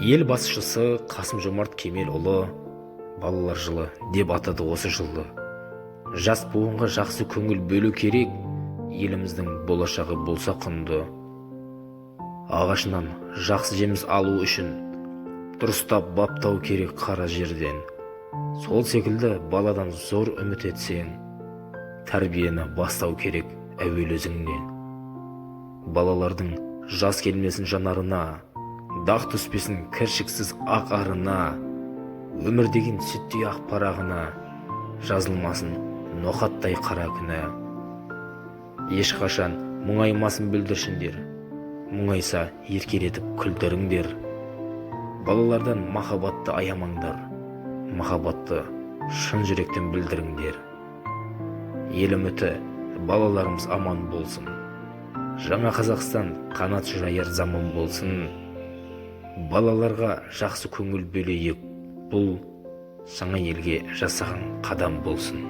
Ел басшысы Қасым-Жомарт Кемелұлы балалар жылы деп атады осы жылды. Жас буынға жақсы көңіл бөлу керек, еліміздің болашағы болса құнды. Ағашынан жақсы жеміс алу үшін дұрыстап баптау керек қара жерден. Сол секілді баладан зор үміт етсең, тәрбиені бастау керек әуел өзіңнен. Балалардың жас келмесін жанарына, дақ түспесін кіршіксіз ақ арына, өмір деген сүттей ақ парағына, жазылмасын ноқаттай қара күні. Ешқашан мұңаймасын бүлдіршіндер, мұңайса еркелетіп күлдіріңдер. Балалардан махаббатты аямаңдар, махаббатты шын жүректен білдіріңдер. Ел үміті балаларымыз аман болсын. Жаңа Қазақстан қанат жайар заман болсын. Балаларға жақсы көңіл бөлейік, бұл жаңа елге жасаған қадам болсын.